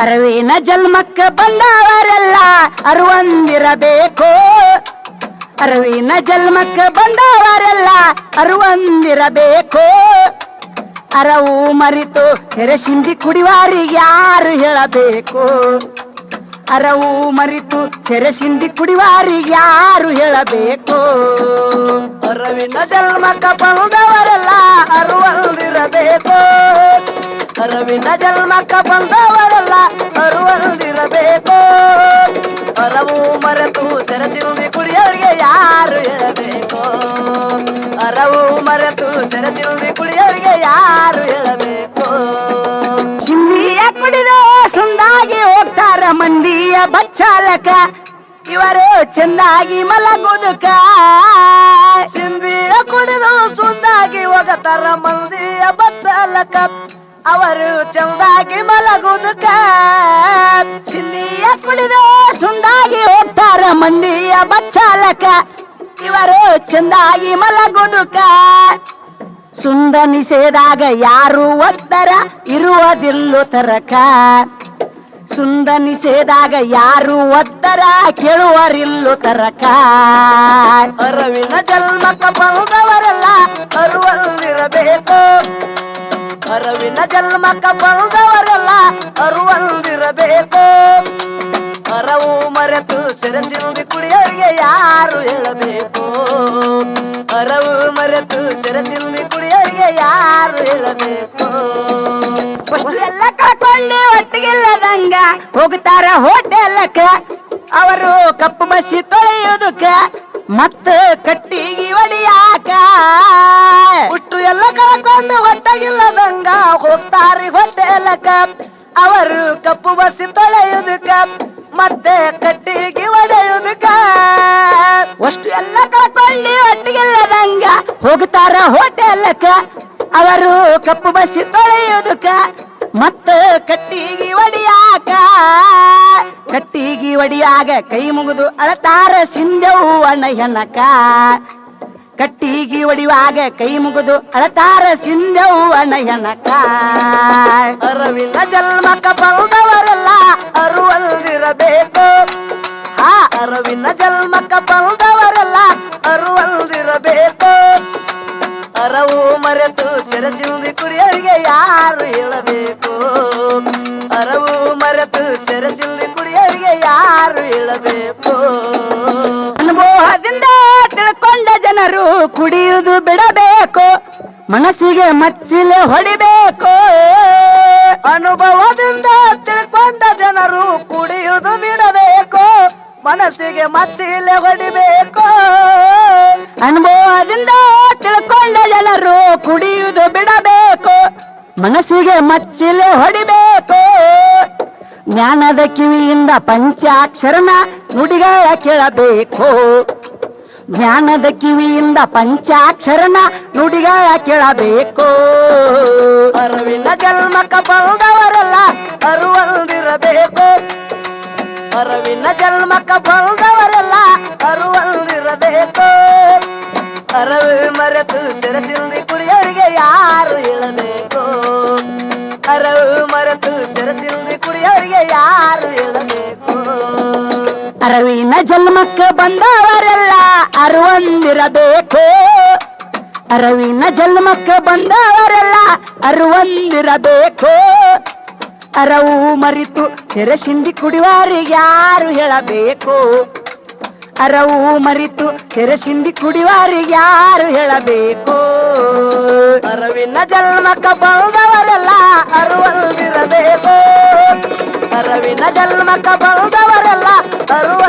ಅರವಿನ ಜನ್ಮಕ್ಕ ಬಂದವರೆಲ್ಲ ಅರುವಂದಿರಬೇಕು. ಅರವಿನ ಜನ್ಮಕ್ಕ ಬಂದವರೆಲ್ಲ ಅರುವಂದಿರಬೇಕು. ಅರವು ಮರಿತು ಸೆರೆಸಿಂದಿ ಕುಡಿವಾರಿಗೆ ಯಾರು ಹೇಳಬೇಕು. ಅರವು ಮರಿತು ಸೆರೆಸಿಂದಿ ಕುಡಿವಾರಿಗೆ ಯಾರು ಹೇಳಬೇಕು. ಅರವಿನ ಜನ್ಮಕ್ಕ ಬಂದವರೆಲ್ಲ ಅರುವಂದಿರಬೇಕು. ಅರವಿನ ಜನ್ಮಕ್ಕ ಬಂದವರೆಲ್ಲ ಅರುವಂದಿರಬೇಕು. ಅರವು ಮರೆತು ಸೆರೆಸಿಂದಿ ಕುಡಿಯೋರಿಗೆ ಯಾರು ಹೇಳಬೇಕು. ಅರವು ಮರೆತು ಸೆರೆಸಿಂದಿ ಕುಡಿಯೋರಿಗೆ ಯಾರು ಹೇಳಬೇಕು. ಸಿಂಧಿಯ ಕುಡಿದು ಸುಂದಾಗಿ ಹೋಗ್ತಾರ ಮಂದಿಯ ಬಚ್ಚಾಲಕ, ಇವರು ಚೆಂದಾಗಿ ಮಲಗುದುಕ. ಸಿಂಧಿಯ ಕುಡಿದು ಸುಂದಾಗಿ ಹೋಗತಾರ ಮಂದಿಯ ಬಚ್ಚಾಲಕ, ಅವರು ಚಂದಾಗಿ ಮಲಗುದುಕ. ಸಿಂಧಿಯ ಕುಡಿದು ಸುಂದಾಗಿ ಹೋಗ್ತಾರ ಮಂದಿಯ ಬಚ್ಚಾಲಕ, ಇವರು ಚೆಂದಾಗಿ ಮಲಗುದುಕ. ಸುಂದ ನಿಷೇಧಾಗ ಯಾರು ಒತ್ತರ ಇರುವುದಿಲ್ಲೋ ತರಕ. ಸುಂದ ನಿಷೇಧಾಗ ಯಾರು ಒತ್ತರ ಕೇಳುವರಿಲ್ಲೋ ತರಕ. ಅರವಿನ ಜನ್ಮಕ್ಕ ಬಂದವರೆಲ್ಲ ಅರುವಂದಿರಬೇಕು. ಅರವಿನ ಜನ್ಮಕ್ಕ ಬಂದವರೆಲ್ಲ ಅರುವಂದಿರಬೇಕು. ಅರವು ಮರೆತು ಸೆರೆಸಿಂದಿ ಕುಡಿಯೋರಿಗೆ ಯಾರು ಹೇಳಬೇಕು. ಅರವು ಮರೆತು ಸೆರೆಸಿಂದಿ ಕುಡಿಯೋರಿಗೆ ಯಾರು ಹೇಳಬೇಕು. ಅಷ್ಟು ಎಲ್ಲ ಕಳ್ಕೊಂಡು ಒಟ್ಟಿಗಿಲ್ಲದಂಗ ಹೋಗ್ತಾರ ಹೋಟೆಲಕ್ಕ, ಅವರು ಕಪ್ಪು ಬಸಿ ತೊಳೆಯೋದಕ್ಕ ಮತ್ತ ಕಟ್ಟಿಗೆ ಒಡಿಯಾಕ. ಹುಟ್ಟು ಎಲ್ಲ ಕಳ್ಕೊಂಡು ಹೊಟ್ಟೆಗಿಲ್ಲದಂಗ ಹೋಗ್ತಾರಿ ಹೋಟೆಲಕ್ಕ, ಅವರು ಕಪ್ಪು ಬಸಿ ತೊಳೆಯುವುದಕ್ಕ ಮತ್ತೆ ಕಟ್ಟಿಗೆ ಒಡೆಯುವುದಕ್ಕ. ಅಷ್ಟು ಎಲ್ಲ ಕಳ್ಕೊಂಡು ಒಟ್ಟಿಗಿಲ್ಲದಂಗ ಹೋಗ್ತಾರ ಹೋಟೆಲಕ್ಕ, ಅವರು ಕಪ್ಪು ಬಸಿ ತೊಳೆಯೋದಕ್ಕ ಮತ್ತ ಕಟ್ಟಿಗೆ ಒಡಿಯಾಕ. ಕಟ್ಟಿಗೆ ಒಡಿಯಾಗ ಕೈ ಮುಗಿದು ಅಳತಾರ ಸಿಂಧವ್ವನ ಹೆನಕ. ಕಟ್ಟಿಗೆ ಒಡಿಯುವಾಗ ಕೈ ಮುಗಿದು ಅಳತಾರ ಸಿಂಧವ್ವನ ಹೆನಕ. ಅರವಿನ ಜನ್ಮಕ್ಕ ಬಂದವರೆಲ್ಲ ಅರುವಂದಿರಬೇಕು. ಆ ಅರವಿನ ಜನ್ಮಕ್ಕ ಬಂದವರೆಲ್ಲ ಅರುವಂದಿರಬೇಕು. ಅರವು ಮರೆತು ಸೆರೆಸಿಂದಿ ಕುಡಿಯೋರಿಗೆ ಯಾರು ಹೇಳಬೇಕು. ಅರವು ಮರೆತು ಸೆರೆಸಿಂದಿ ಕುಡಿಯೋರಿಗೆ ಯಾರು ಹೇಳಬೇಕು. ಅನುಭವದಿಂದ ತಿಳ್ಕೊಂಡ ಜನರು ಕುಡಿಯುವುದು ಬಿಡಬೇಕು, ಮನಸ್ಸಿಗೆ ಮಚ್ಚಿಲೆ ಹೊಡಿಬೇಕು. ಅನುಭವದಿಂದ ತಿಳ್ಕೊಂಡ ಜನರು ಕುಡಿಯುವುದು ಬಿಡಬೇಕು, ಮನಸ್ಸಿಗೆ ಮಚ್ಚಿಲೆ ಹೊಡಿಬೇಕು. ಅನುಭವದಿಂದ ತಿಳ್ಕೊಂಡ ಜನರು ಕುಡಿಯುವುದು ಬಿಡಬೇಕು, ಮನಸ್ಸಿಗೆ ಮಚ್ಚಿಲೆ ಹೊಡಿಬೇಕು. ಜ್ಞಾನದ ಕಿವಿಯಿಂದ ಪಂಚಾಕ್ಷರನ ನುಡಿಗಳ ಕೇಳಬೇಕು. ಜ್ಞಾನದ ಕಿವಿಯಿಂದ ಪಂಚಾಕ್ಷರನ ನುಡಿಗಳ ಕೇಳಬೇಕು. ಅರವಿನ ಜನ್ಮಕ್ಕ ಬಂದವರೆಲ್ಲ ಅರುವಂದಿರಬೇಕು. ಅರವಿನ ಜನ್ಮಕ್ಕ ಬಂದವರೆಲ್ಲ ಅರುವಂದಿರಬೇಕು. ಅರವು ಮರೆತು ಸೆರೆಸಿಂದಿ ಕುಡಿಯೋರಿಗೆ ಯಾರು ಹೇಳಬೇಕು. ಅರವು ಮರೆತು ಸೆರೆಸಿಂದಿ ಕುಡಿಯೋರಿಗೆ ಯಾರು ಹೇಳಬೇಕು. ಅರವಿನ ಜನ್ಮಕ್ಕ ಬಂದವರೆಲ್ಲ ಅರುವಂದಿರಬೇಕು. ಅರವಿನ ಜನ್ಮಕ್ಕ ಬಂದವರೆಲ್ಲ ಅರುವಂದಿರಬೇಕು. ಅರವು ಮರಿತು ಸೆರೆಸಿಂದಿ ಕುಡಿವಾರಿಗೆ ಯಾರು ಹೇಳಬೇಕು. ಅರವು ಮರಿತು ಸೆರೆಸಿಂದಿ ಕುಡಿವಾರಿಗೆ ಯಾರು ಹೇಳಬೇಕು. ಅರವಿನ ಜನ್ಮಕ್ಕ ಬಂದವರೆಲ್ಲ ಅರುವಂದಿರಬೇಕು. ಜನ್ಮಕ್ಕ ಬಂದವರೆಲ್ಲ ಅರುವ